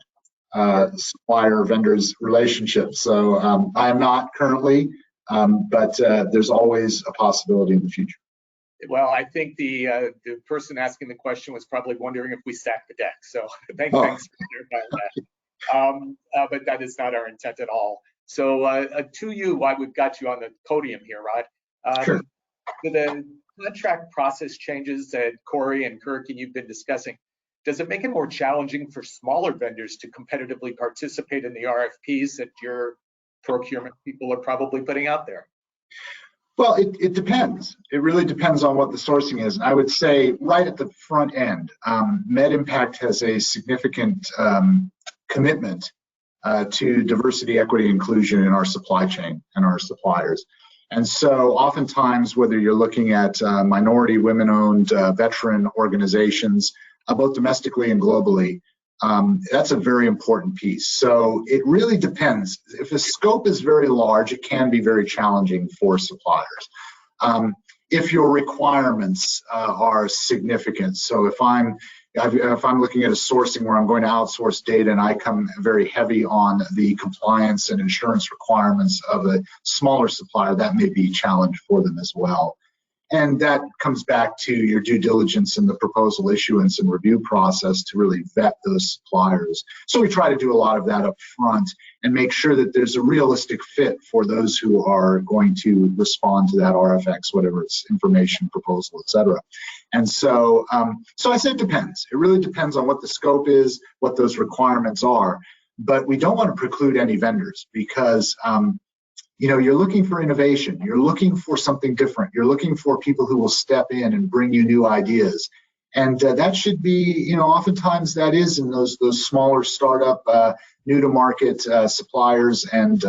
supplier vendors relationships. So I am not currently, but there's always a possibility in the future. Well, I think the person asking the question was probably wondering if we stacked the deck. So thanks for clarifying that. But that is not our intent at all. So to you, why we've got you on the podium here, Rod. Sure. The contract process changes that Corey and Kirk and you've been discussing, does it make it more challenging for smaller vendors to competitively participate in the RFPs that your procurement people are probably putting out there? Well, it depends. It really depends on what the sourcing is. And I would say right at the front end, MedImpact has a significant commitment to diversity, equity, inclusion in our supply chain and our suppliers. And so oftentimes, whether you're looking at minority, women-owned, veteran organizations, both domestically and globally. That's a very important piece. So it really depends. If the scope is very large, it can be very challenging for suppliers. If your requirements are significant, so if I'm looking at a sourcing where I'm going to outsource data and I come very heavy on the compliance and insurance requirements of a smaller supplier, that may be a challenge for them as well. And that comes back to your due diligence in the proposal issuance and review process to really vet those suppliers. So we try to do a lot of that up front and make sure that there's a realistic fit for those who are going to respond to that RFX, whatever it's information, proposal, et cetera. And so, so I said it depends. It really depends on what the scope is, what those requirements are. But we don't want to preclude any vendors because you know, you're looking for innovation. You're looking for something different. You're looking for people who will step in and bring you new ideas. And that should be, you know, oftentimes that is in those smaller startup, new to market suppliers and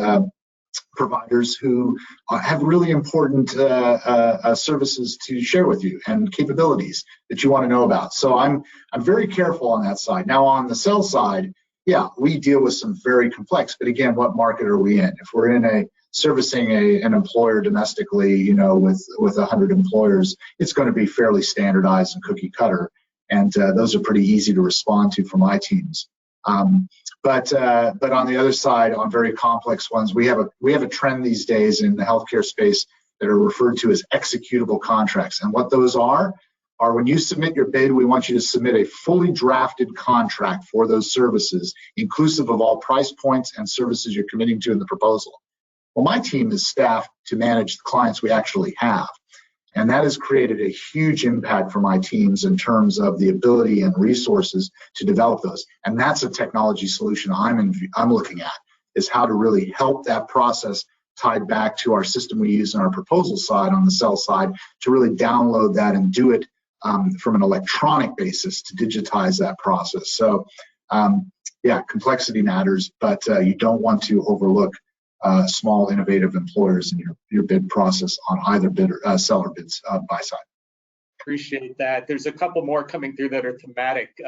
providers who have really important services to share with you and capabilities that you want to know about. So I'm very careful on that side. Now on the sell side, yeah, we deal with some very complex, but again, what market are we in? If we're in servicing an employer domestically, you know, with 100 employers, it's going to be fairly standardized and cookie cutter, and those are pretty easy to respond to for my teams. But on the other side, on very complex ones, we have a trend these days in the healthcare space that are referred to as executable contracts, and what those are when you submit your bid, we want you to submit a fully drafted contract for those services, inclusive of all price points and services you're committing to in the proposal. Well, my team is staffed to manage the clients we actually have, and that has created a huge impact for my teams in terms of the ability and resources to develop those. And that's a technology solution I'm looking at, is how to really help that process tied back to our system we use on our proposal side, on the sell side, to really download that and do it from an electronic basis to digitize that process. So yeah, complexity matters, but you don't want to overlook small innovative employers in your bid process on either bidder seller bids buy side. Appreciate that. There's a couple more coming through that are thematic.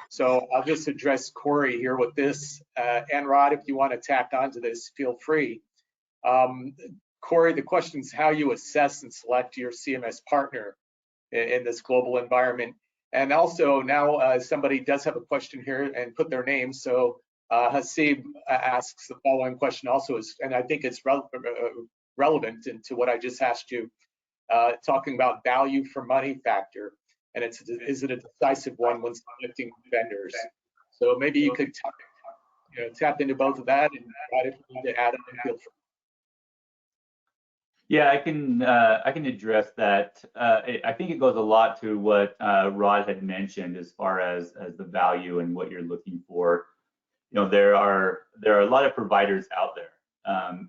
So I'll just address Corey here with this. And Rod, if you want to tack onto this, feel free. Corey, the question is how you assess and select your CMS partner in this global environment. And also now somebody does have a question here and put their name. So Hasib asks the following question also, and I think it's relevant to what I just asked you, talking about value for money factor. And is it a decisive one when selecting vendors? So maybe you could tap into both of that, and if you need to add on, feel free. Yeah, I can address that. I think it goes a lot to what Rod had mentioned as far as the value and what you're looking for. You know, there are a lot of providers out there,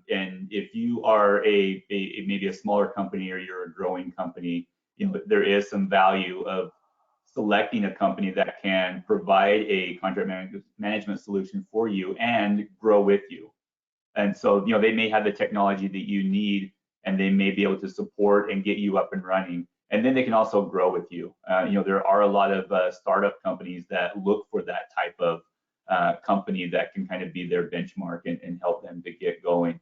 and if you are maybe a smaller company or you're a growing company, you know, there is some value of selecting a company that can provide a contract management solution for you and grow with you. And so, you know, they may have the technology that you need, and they may be able to support and get you up and running. And then they can also grow with you. You know, there are a lot of startup companies that look for that type of company that can kind of be their benchmark and help them to get going.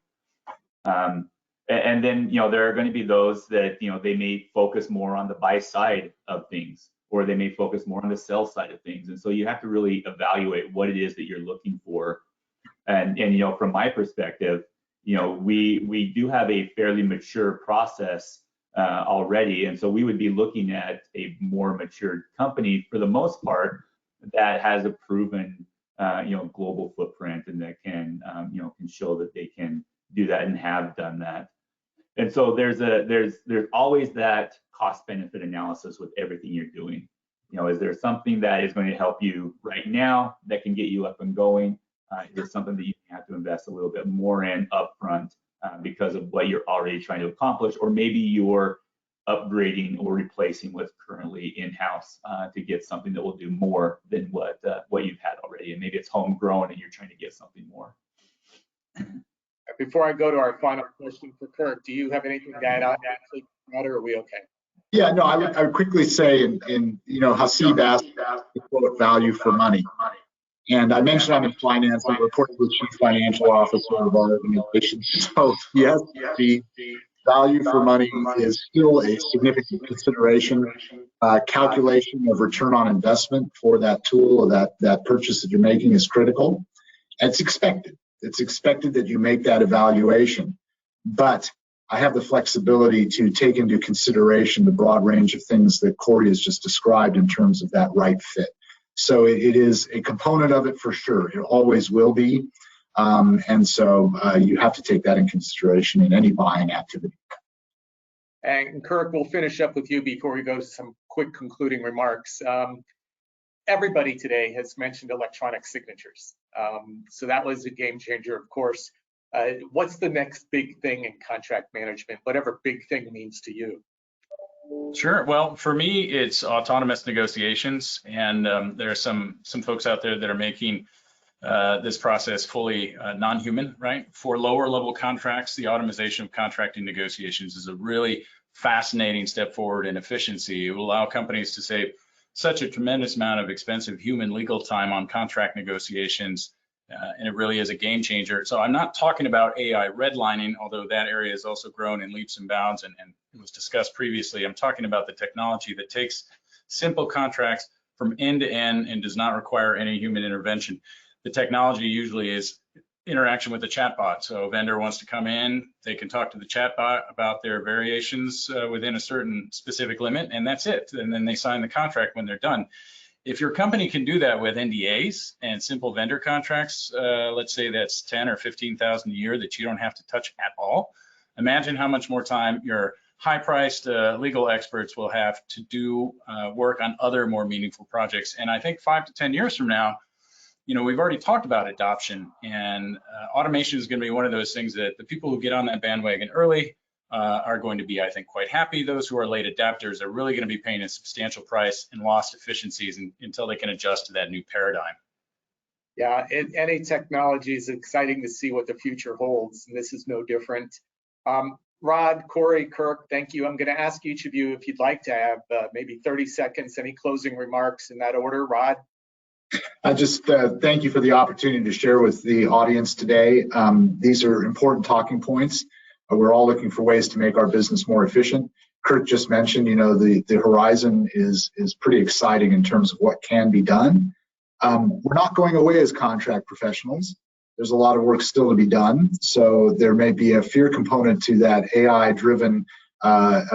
And then, you know, there are going to be those that, you know, they may focus more on the buy side of things, or they may focus more on the sell side of things. And so you have to really evaluate what it is that you're looking for. And you know, from my perspective, you know, we do have a fairly mature process already, and so we would be looking at a more matured company for the most part that has a proven you know, global footprint, and that can you know, can show that they can do that and have done that. And so there's always that cost benefit analysis with everything you're doing. You know, is there something that is going to help you right now that can get you up and going? Is there something that you have to invest a little bit more in upfront because of what you're already trying to accomplish, or maybe you're upgrading or replacing what's currently in-house to get something that will do more than what you've had already, and maybe it's homegrown and you're trying to get something more. Before I go to our final question for Kirk, do you have anything to add on, or are we okay? Yeah, no, I would quickly say, Hasib asked the quote value for money. And I mentioned I'm in finance, I'm reporting to the chief financial officer of our organization. So yes, the value for money is still a significant consideration. Calculation of return on investment for that tool or that purchase that you're making is critical. It's expected. It's expected that you make that evaluation. But I have the flexibility to take into consideration the broad range of things that Corey has just described in terms of that right fit. So it is a component of it for sure. It always will be. And so you have to take that in consideration in any buying activity. And Kirk, we'll finish up with you before we go to some quick concluding remarks. Everybody today has mentioned electronic signatures. So that was a game changer, of course. What's the next big thing in contract management, whatever big thing means to you? Sure. Well, for me, it's autonomous negotiations, and there are some folks out there that are making this process fully non-human, right? For lower level contracts, the automation of contracting negotiations is a really fascinating step forward in efficiency. It will allow companies to save such a tremendous amount of expensive human legal time on contract negotiations, and it really is a game changer. So I'm not talking about AI redlining, although that area has also grown in leaps and bounds and it was discussed previously. I'm talking about the technology that takes simple contracts from end to end and does not require any human intervention. The technology usually is interaction with the chatbot. So a vendor wants to come in, they can talk to the chatbot about their variations within a certain specific limit, and that's it. And then they sign the contract when they're done. If your company can do that with NDAs and simple vendor contracts, let's say that's 10 or 15,000 a year that you don't have to touch at all. Imagine how much more time your high-priced legal experts will have to do work on other more meaningful projects. And I think 5 to 10 years from now, we've already talked about adoption, and automation is going to be one of those things that the people who get on that bandwagon early are going to be, I think, quite happy. Those who are late adapters are really going to be paying a substantial price and lost efficiencies until they can adjust to that new paradigm. Yeah, any technology is exciting to see what the future holds, and this is no different. Rod, Corey, Kirk, thank you. I'm going to ask each of you if you'd like to have maybe 30 seconds, any closing remarks in that order. Rod? I just thank you for the opportunity to share with the audience today. These are important talking points. We're all looking for ways to make our business more efficient. Kirk just mentioned, the horizon is pretty exciting in terms of what can be done. We're not going away as contract professionals. There's a lot of work still to be done. So there may be a fear component to that AI-driven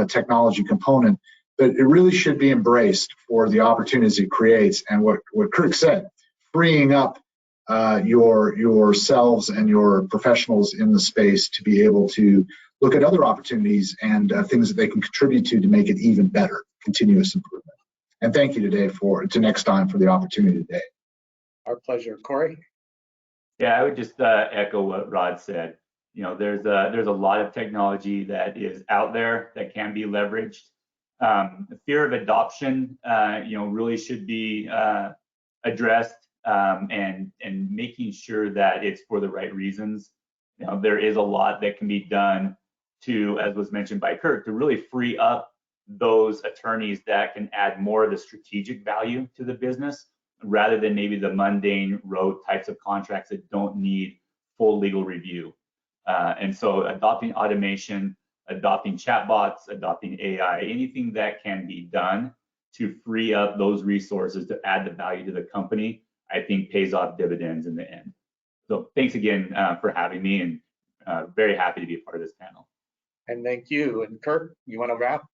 technology component, but it really should be embraced for the opportunities it creates. And what Kirk said, freeing up yourselves and your professionals in the space to be able to look at other opportunities and things that they can contribute to make it even better, continuous improvement. And thank you today to next time for the opportunity today. Our pleasure. Corey? Yeah, I would just echo what Rod said. There's a lot of technology that is out there that can be leveraged. The fear of adoption, really should be addressed, and making sure that it's for the right reasons. There is a lot that can be done to, as was mentioned by Kirk, to really free up those attorneys that can add more of the strategic value to the business, rather than maybe the mundane rote types of contracts that don't need full legal review. And so adopting automation, adopting chatbots, adopting AI, anything that can be done to free up those resources to add the value to the company, I think pays off dividends in the end. So thanks again for having me, and very happy to be a part of this panel. And thank you. And Kirk, you want to wrap?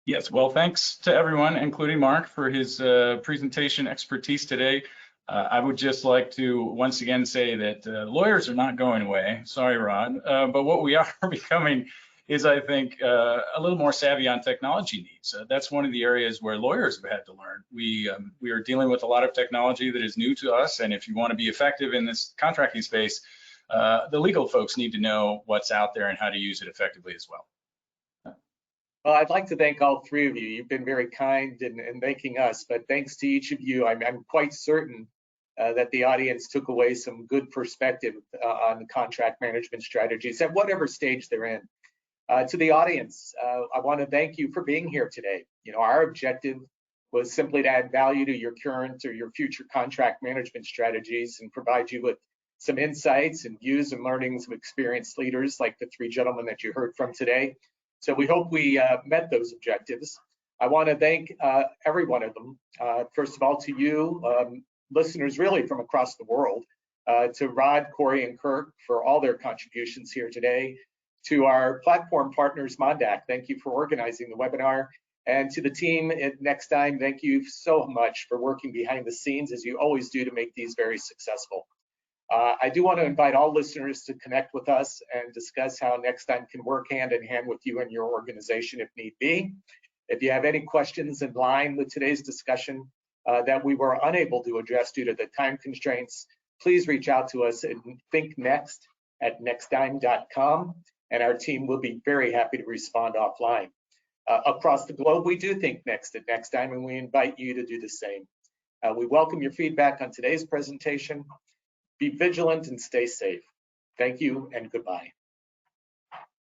Yes, well, thanks to everyone, including Mark, for his presentation expertise today. I would just like to once again say that lawyers are not going away. Sorry, Rod. But what we are becoming is, I think, a little more savvy on technology needs. That's one of the areas where lawyers have had to learn. We are dealing with a lot of technology that is new to us, and if you want to be effective in this contracting space, the legal folks need to know what's out there and how to use it effectively as well. Well, I'd like to thank all three of you. You've been very kind in thanking us, but thanks to each of you, I'm quite certain that the audience took away some good perspective on contract management strategies at whatever stage they're in. To the audience, I want to thank you for being here today. Our objective was simply to add value to your current or your future contract management strategies and provide you with some insights and views and learnings of experienced leaders like the three gentlemen that you heard from today. So we hope we met those objectives. I want to thank every one of them. First of all, to you, listeners really from across the world, to Rod, Corey, and Kirk for all their contributions here today. To our platform partners, Mondac, thank you for organizing the webinar. And to the team at Next Time, thank you so much for working behind the scenes as you always do to make these very successful. I do want to invite all listeners to connect with us and discuss how Next Time can work hand in hand with you and your organization if need be. If you have any questions in line with today's discussion that we were unable to address due to the time constraints, please reach out to us at thinknext@nexttime.com, and our team will be very happy to respond offline. Across the globe, we do think next at Next Time, and we invite you to do the same. We welcome your feedback on today's presentation. Be vigilant and stay safe. Thank you and goodbye.